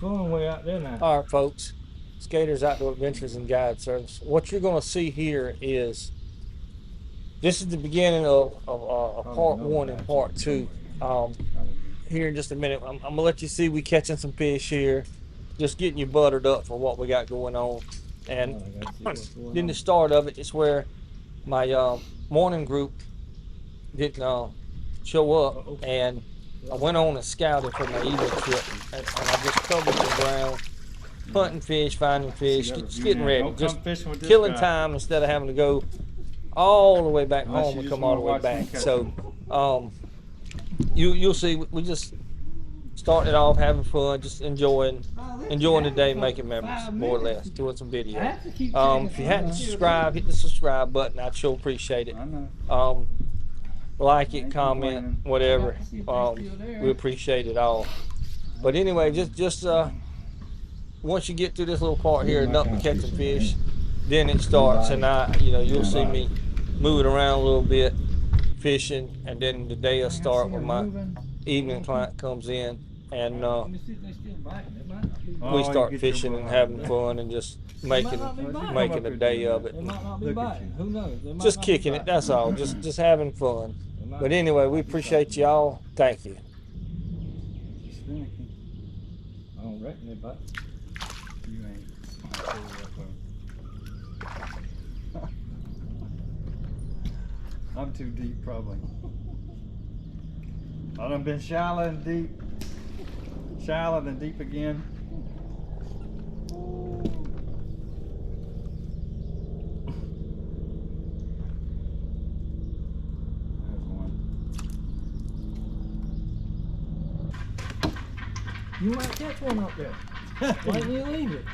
Going way out there now. All right, folks. Skaters Outdoor Adventures and Guide Service. What you're going to see here is this is the beginning of part one and part two. Here in just a minute, I'm going to let you see we catching some fish here, just getting you buttered up for what we got going on. And then the start of it is where my morning group didn't show up, and I went on and scouted for my evening trip, and I just covered the ground, hunting fish, finding fish, just getting ready, just killing time instead of having to go all the way back home and come all the way back. So you'll see we just started off having fun, just enjoying the day, making memories, more or less, doing some video. If you hadn't subscribed, hit the subscribe button. I'd sure appreciate it. Like it, comment, whatever. We appreciate it all. But anyway, just once you get through this little part here, nothing catching fish, then it starts, and you'll see me moving around a little bit, fishing, and then the day will start when my evening client comes in, and we start fishing and having fun and just making a day of it. Just kicking it, that's all. Just having fun. But anyway, we appreciate y'all. Thank you. I don't reckon it, but you ain't. I'm too deep, probably. I done been shallow and deep again. You might catch one up there. Why didn't you leave it?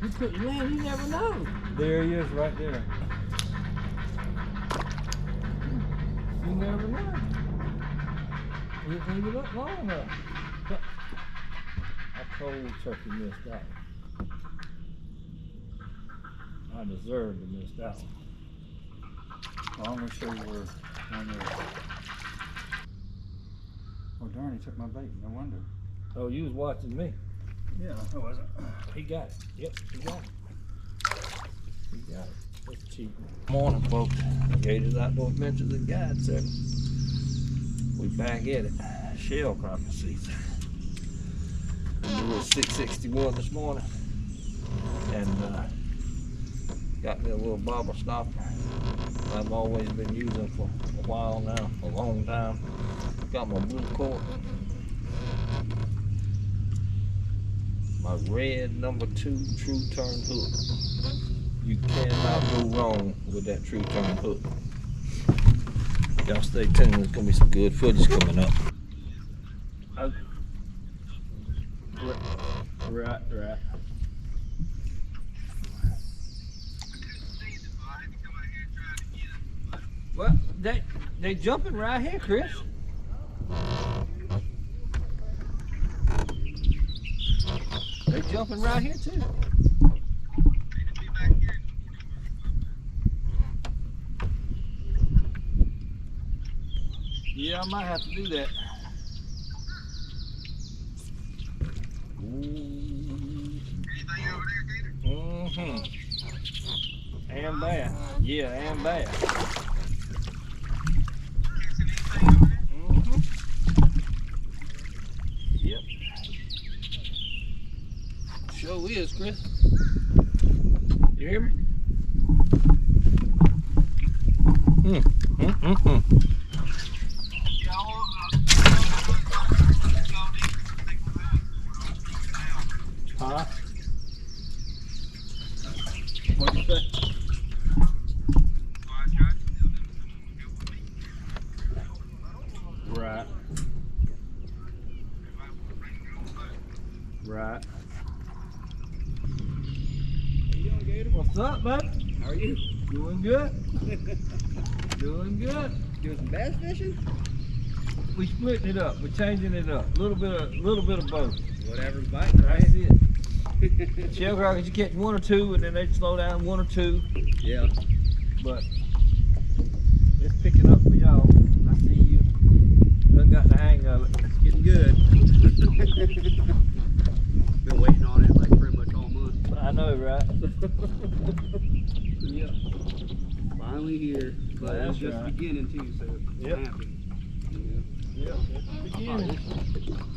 You put your land, you never know. There he is, right there. You never know. You didn't leave it up long enough. But I cold turkey missed that one. I deserved to miss that one. Well, I'm gonna show you where one is. Oh darn, he took my bait. No wonder. Oh, you was watching me. Yeah, I wasn't. He got it. Yep, he got it. He got it. That's cheap. Morning, folks. Gators Outdoor Adventures and Guide Service. We back at it. Shellcracker season. We were 661 this morning, and got me a little bobber stopper. I've always been using for a while now, a long time. Got my blue cork. My red number 2 true turn hook. You cannot go wrong with that true turn hook. Y'all stay tuned, there's gonna be some good footage coming up. Right. Well, they jumping right here, Chris. They jumping right here too. Yeah, I might have to do that. Mm-hmm. And bass. Yeah, and bass. Mm-hmm. Yep. Sure is, Chris. You hear me? Huh? What'd you say? Right. Right. How you doing, Gator? What's up, bud? How are you? Doing good. Doing good. Doing some bass fishing? We splitting it up. We're changing it up. A little bit of both. Whatever's biting, right? That's it. Shellcrackers, you catch 1 or 2, and then they slow down 1 or 2. Yeah. But it's picking up for y'all. I see you done got the hang of it. It's getting good. right? Yep. Finally here. But That's it's just right. beginning too, so Yep. I'm happy. You know? Yeah, it's the I beginning.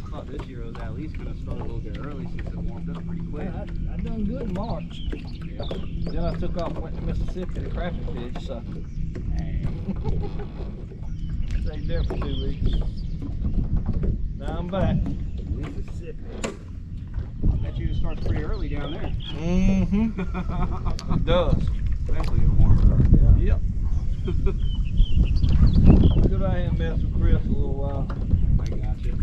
thought this year was at least gonna start a little bit early since it warmed up pretty quick. I done good in March. Yeah. Then I took off and went to Mississippi to crappie fish, so. Stayed there for 2 weeks. Now I'm back. Mississippi. Bet you it starts pretty early down there. Mm-hmm. It does. Especially in warm up. Yep. Go out here and mess with Chris a little while. I got you.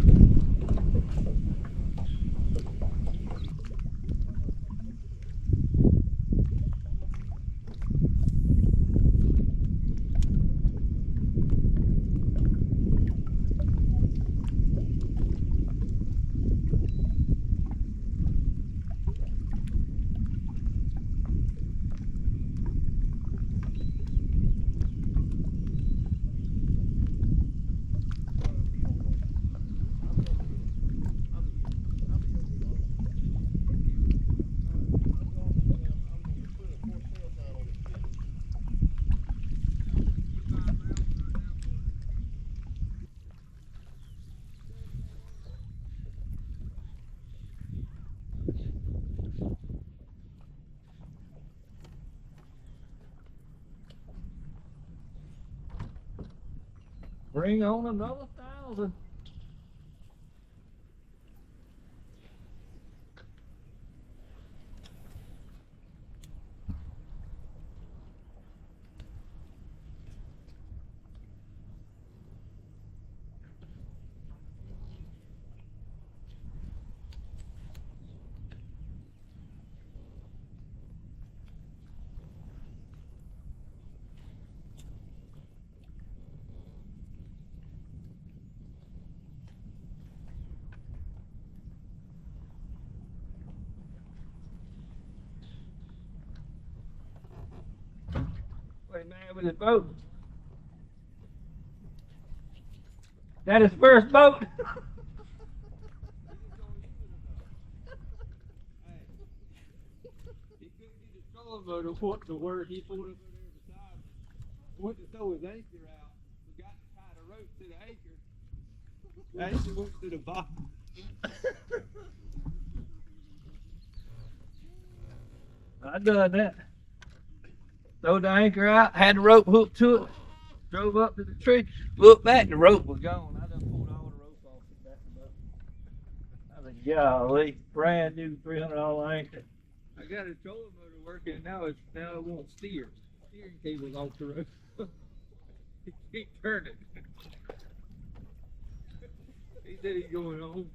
Bring on another 1,000. What, man, with his boat? That his first boat? He couldn't get his trolling motor what to work. He pulled up over there beside me. Went to throw his anchor out. Forgot to tie the rope to the anchor. Anchor went to the bottom. I done that. Throw the anchor out, had the rope hooked to it, drove up to the tree, looked back, the rope was gone. I done pulled all the rope off the back of the boat. I said, golly, brand new $300 anchor. I got a trolling motor working and now it won't steer. Steering cable's off the rope. He can't turn it. He said he's going home.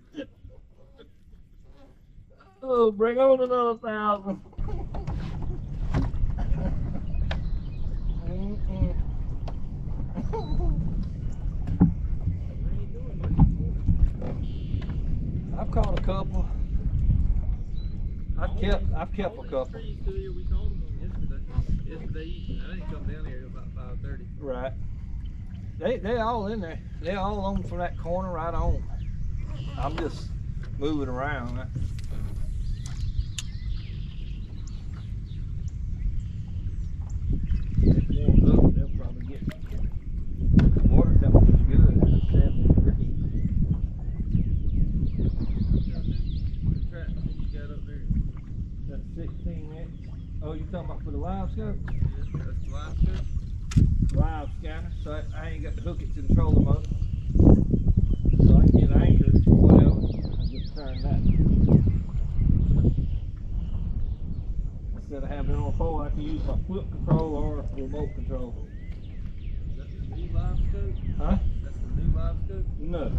Oh, bring on another 1,000. I've caught a couple. I've kept a couple. Trees to here, we called them yesterday evening. I didn't come down here till about 5:30. Right. They all in there. They all on from that corner right on. I'm just moving around. If it warms up, they'll probably get water temperature's good. It's 70 degrees. Trap that you got up there. That's 16 inch. Oh, you talking about for the live scope? Yeah, that's the last one. Live scanner. So I ain't got to hook it to the trolling motor. So I can get anchored or whatever. I just turn that. Instead of having it on a pole, I can use my foot control or remote control. That's the new live scope? Huh? That's the new live scope? No.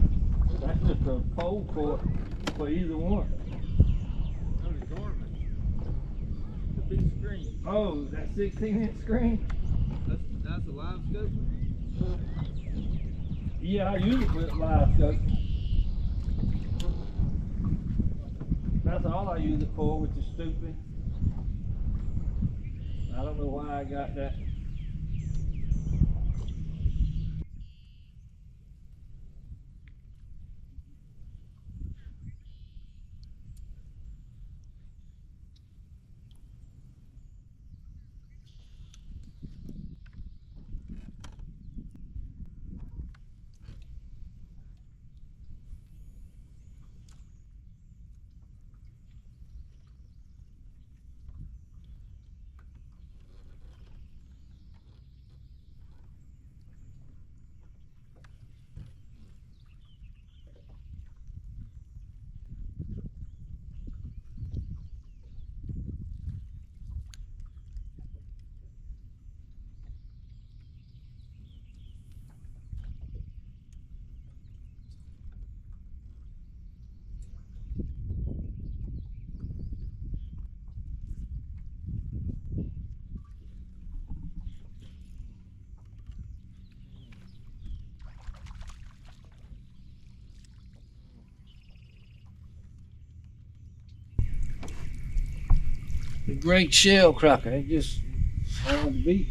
That's just a pole for either one. Oh, the dormant. The big screen. Oh, that 16-inch screen? That's a live scope? Yeah, I use it with live scope. That's all I use it for, which is stupid. I don't know why I got that. The great shellcracker. It just hard to beat.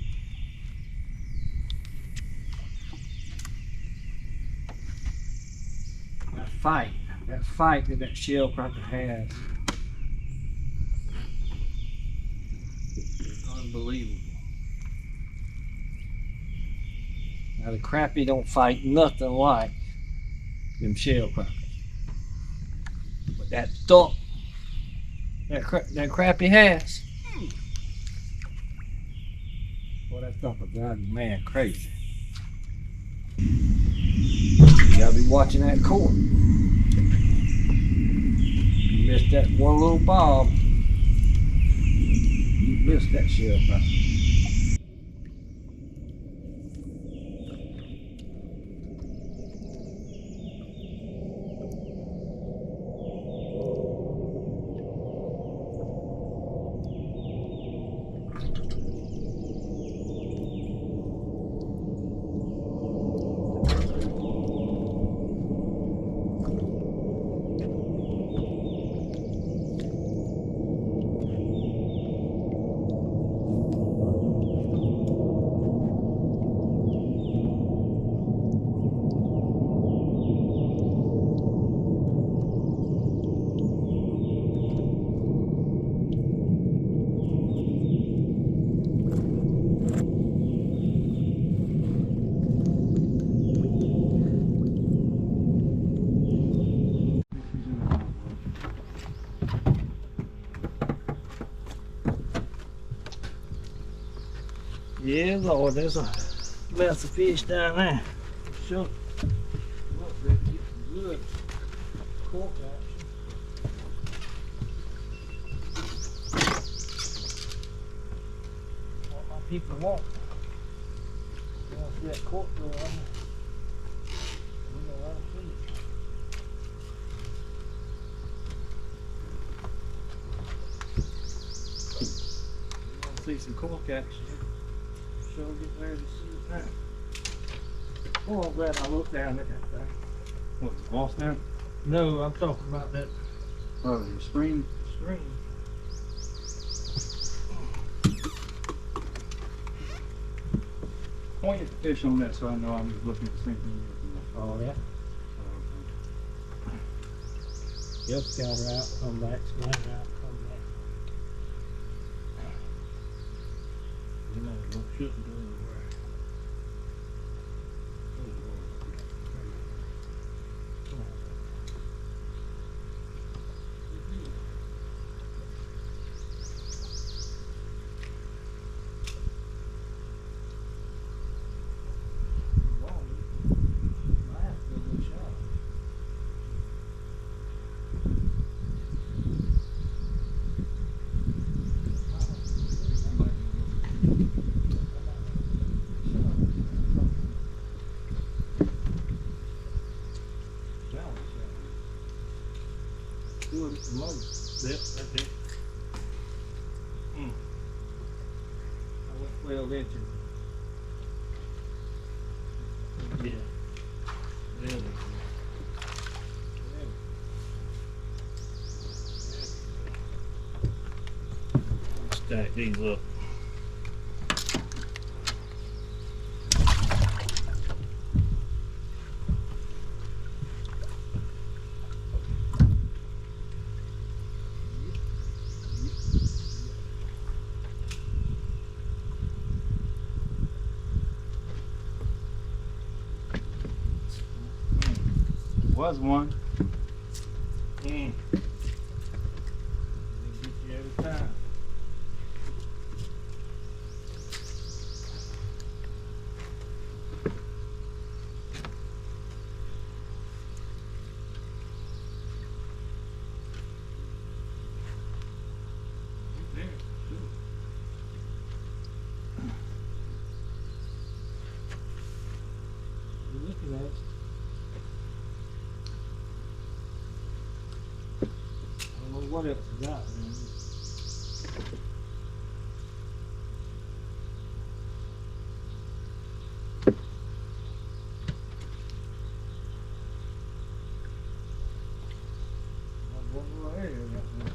That fight that shellcracker has. It's unbelievable. Now the crappie don't fight nothing like them shellcrackers. But that thump that crappie has. Boy, that thumper drives a man crazy. You gotta be watching that cord. You missed that one little bob, you missed that shellcracker. Yeah, Lord, there's a mess of fish down there. Sure. Good cork action. What my people want. They want to see that cork go on. We're gonna let them see it. We want to see some cork action. Sure, get ready to see it now. Oh, I'm glad I looked down at that thing. What's the boss now? No, I'm talking about that Oh, the stream. stream. Point at the fish on that so I know I'm looking at the same thing. Oh, yeah. Yep, scatter out, come back, scatter out, come back. You know, don't shoot and do anywhere. Oh, Lord. Come on. Yep, that's it. I went 12 inches. Yeah. There we go. Stack these up. Was one. Get you every time. You're looking at it. I don't know what else is out there. One little area right there.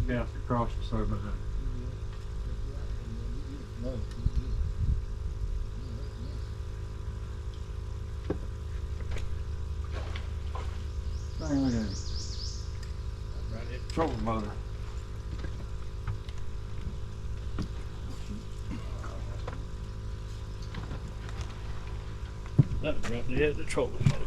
Yeah, across the sorry about that. Dang, look at him. Right at the trolling motor. That was right there at the trolling motor.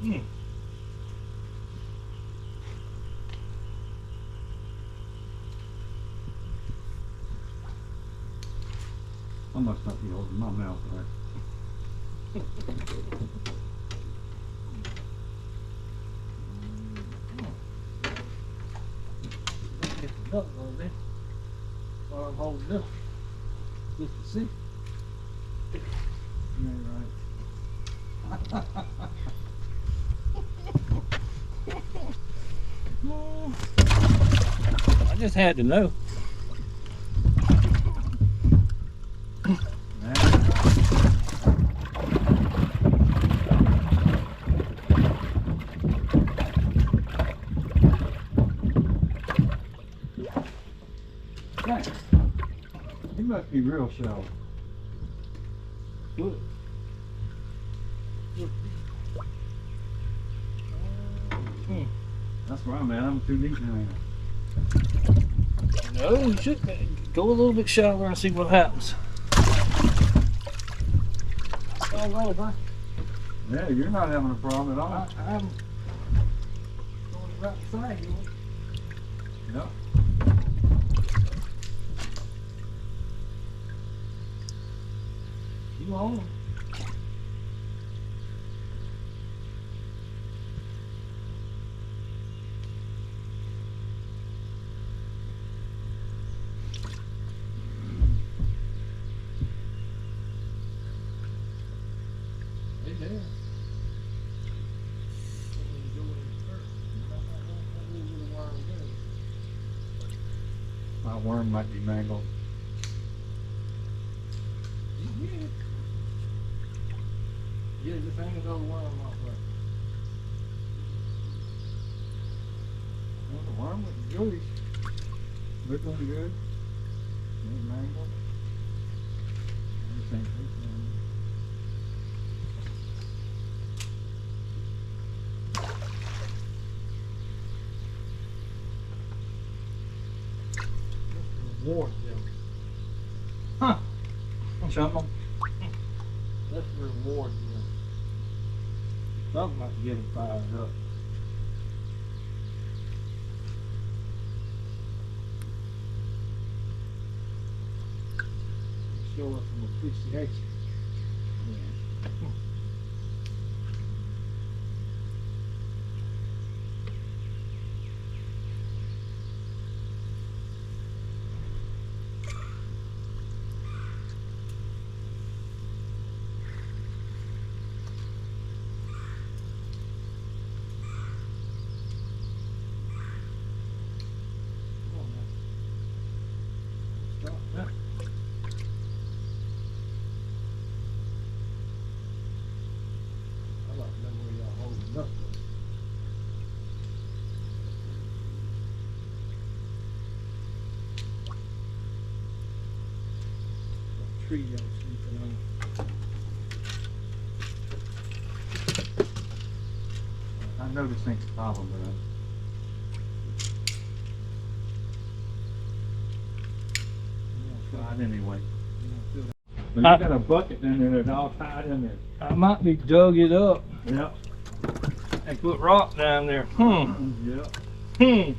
Again. I must not be holding my mouth right. Another one there. While I'm holding up. Just to see. Right. I just had to know. Right. He must be real shallow. Good. That's where I'm at. I'm too deep now. No, you should go a little bit shallower and see what happens. All right, huh? Yeah, you're not having a problem at all. I'm going right beside you. Yep. You on? Hey there. My worm might be mangled. Yeah, just hang another worm off there. Well, the worm looks good. Looking good. Ain't mangled. Everything tastes good. Reward them. Huh. Something. Let's reward them. Something might get him fired up. Show us some appreciation. Yeah. Tree y'all sleeping on. I know this ain't the problem, but slide anyway. But you got a bucket in there that's all tied in there. I might be dug it up. Yep. And put rock down there. Yep. You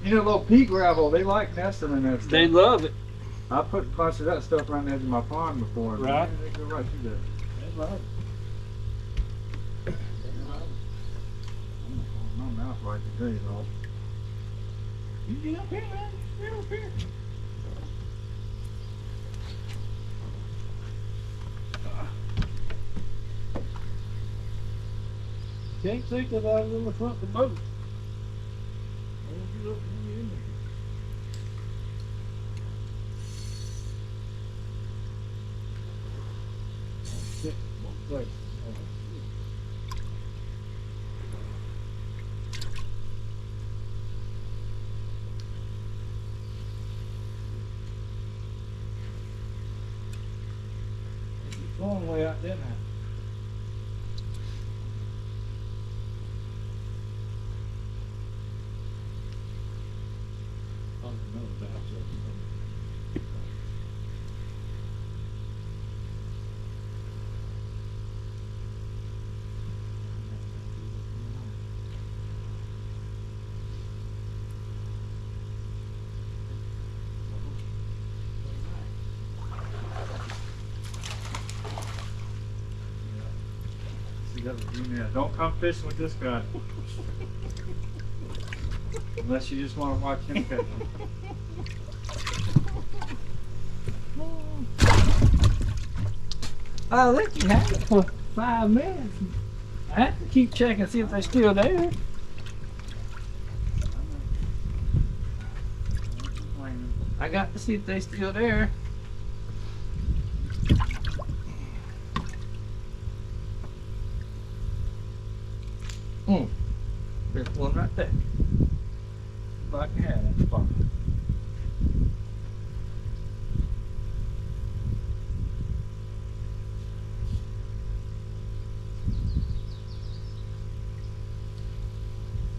know, little pea gravel, they like nesting in that stuff. They love it. I put a bunch of that stuff right next to my pond before. Right. They go right through there. They love it. My mouth right today, though. You get up here, man. Can't see because I was in the front of the boat. Long way out there now. Don't come fishing with this guy. Unless you just want to watch him fish. I let you have it for 5 minutes. I have to keep checking, see if they're still there. I got to see if they're still there. There's one right there. If I can have that spot.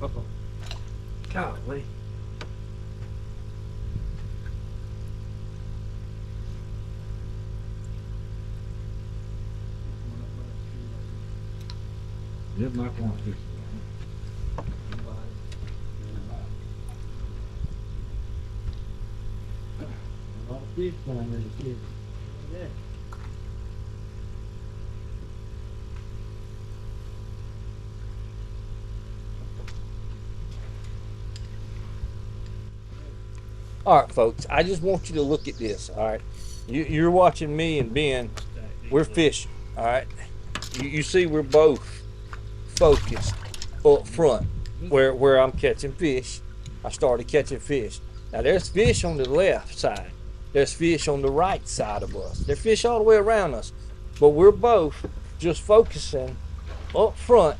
Uh-oh. Golly. Just like one fish. Fish down there, kid. Yeah. All right, folks, I just want you to look at this, all right? You're watching me and Ben. We're fishing, all right? You see we're both focused up front where I'm catching fish. I started catching fish. Now, there's fish on the left side. There's fish on the right side of us. There's fish all the way around us. But we're both just focusing up front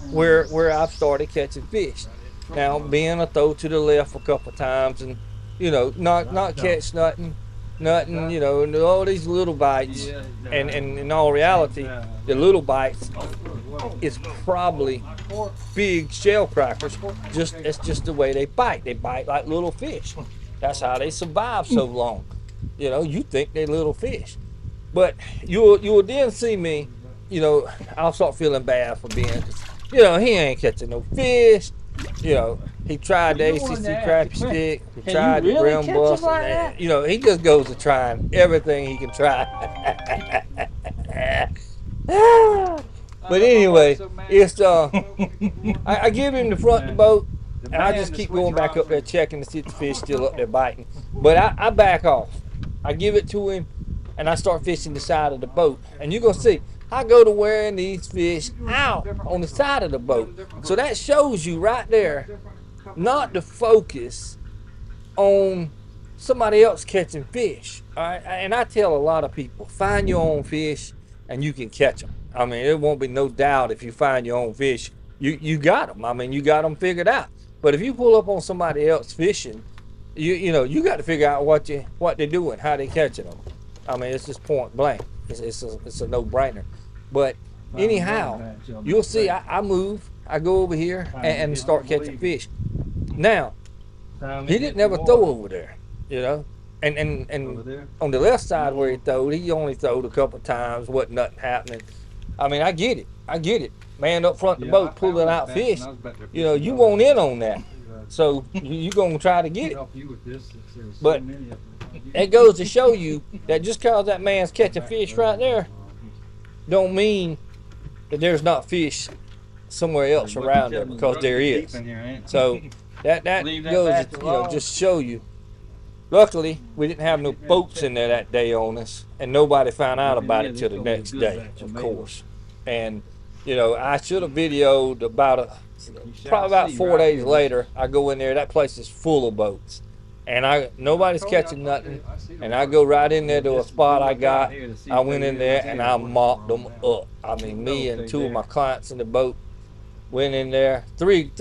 where I've started catching fish. Now, Ben, I throw to the left a couple of times and, you know, not catch nothing, you know, and all these little bites. And in all reality, the little bites is probably big shellcrackers. It's just the way they bite. They bite like little fish. That's how they survive so long. You know, you think they're little fish. But you'll then see me, you know, I'll start feeling bad for Ben. You know, he ain't catching no fish. You know, he tried the ACC crappie stick. He tried the brim bust. And, you know, he just goes to trying everything he can try. But anyway, it's I give him the front of the boat. And I just keep going back up there checking to see if the fish still up there biting. But I back off. I give it to him, and I start fishing the side of the boat. And you're going to see, I go to wearing these fish out on the side of the boat. So that shows you right there not to focus on somebody else catching fish. All right? And I tell a lot of people, find your own fish, and you can catch them. I mean, there won't be no doubt if you find your own fish, you got them. I mean, you got them figured out. But if you pull up on somebody else fishing, you know, you got to figure out what they're doing, how they catching them. I mean, it's just point blank. It's a no-brainer. But anyhow, you'll see I move, I go over here and start catching fish. Now, he didn't ever throw over there, you know. And on the left side where he only throwed a couple of times, wasn't nothing happening. I mean, I get it. Man up front of the boat pulling out fish, you know, you want in on that. So you're going to try to get it. But it goes to show you that just because that man's catching fish right there, don't mean that there's not fish somewhere else around there, because there is. So that goes to, you know, just show you Luckily, we didn't have no boats in there that day on us, and nobody found out about it till the next day, of course. And you know, I should have videoed probably about 4 days later. I go in there, that place is full of boats, and nobody's catching nothing. And I go right in there to a spot I got. I went in there and I mopped them up. I mean, me and two of my clients in the boat went in there, three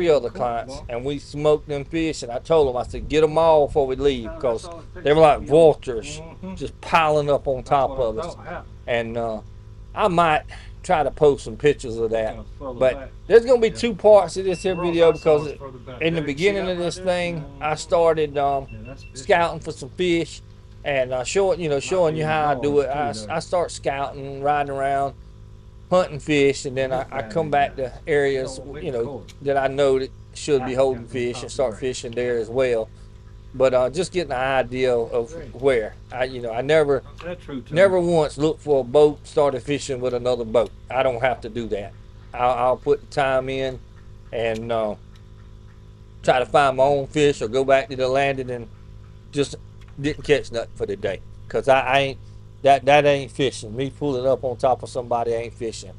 other clients, and we smoked them fish. And I told them, I said, get them all before we leave, because they were like vultures just piling up on top of us. And I might try to post some pictures of that. But there's going to be 2 parts of this here video, because in the beginning of this thing, I started scouting for some fish and showing you how I do it. I start scouting, riding around, hunting fish, and then I come back to areas that I know that should be holding fish and start fishing there as well. But just getting an idea of where I never once looked for a boat, started fishing with another boat. I don't have to do that. I'll put the time in and try to find my own fish, or go back to the landing and just didn't catch nothing for the day, because I ain't that ain't fishing. Me pulling up on top of somebody ain't fishing.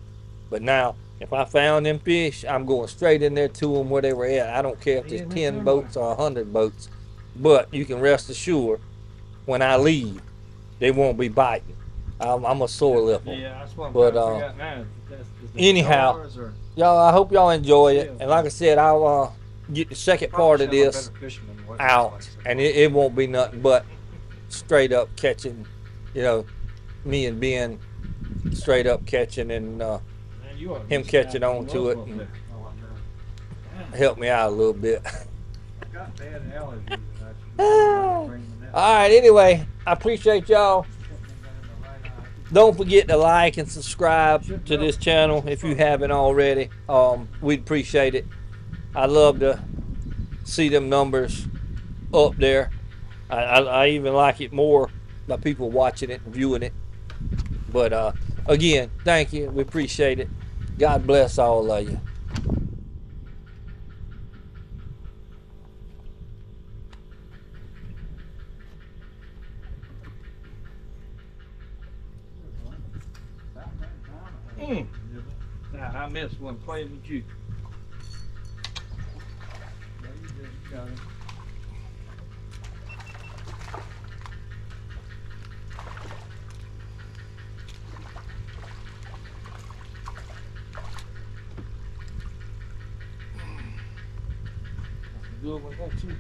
But now, if I found them fish, I'm going straight in there to them where they were at. I don't care if there's 10 boats or 100 boats, but you can rest assured, when I leave, they won't be biting. I'm a sore lipper. Yeah, that's what I'm But trying to figure out now. anyhow, y'all, I hope y'all enjoy it. And like I said, I'll get the second part of this out, and it won't be nothing but straight up catching, me and Ben straight up catching, and him catching on to it and help me out a little bit. All right, anyway, I appreciate y'all. Don't forget to like and subscribe to this channel if you haven't already. We'd appreciate it. I love to see them numbers up there. I even like it more by people watching it and viewing it. But again, thank you. We appreciate it. God bless all of you. Nah, I missed one playing with you. Good one, that too.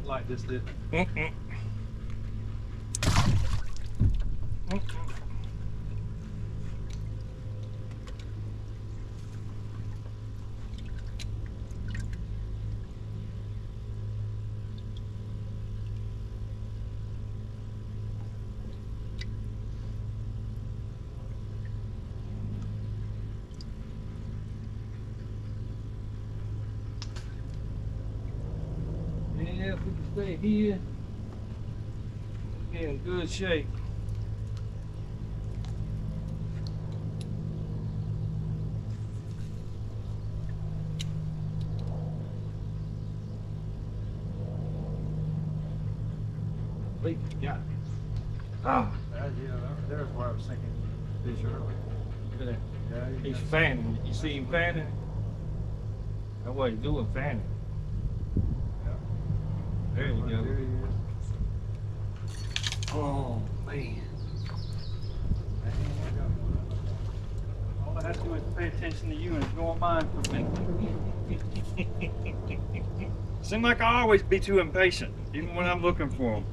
Like this did. Yeah, if we can stay here, we'll be in good shape. I believe we got it. Ah, There's where I was thinking fish earlier. look at that. Yeah, He's fanning. You see him fanning? That's what he's doing, fanning. There you go. There he is. Oh, man. All I have to do is pay attention to you and ignore mine for a minute. Seems like I always be too impatient, even when I'm looking for them.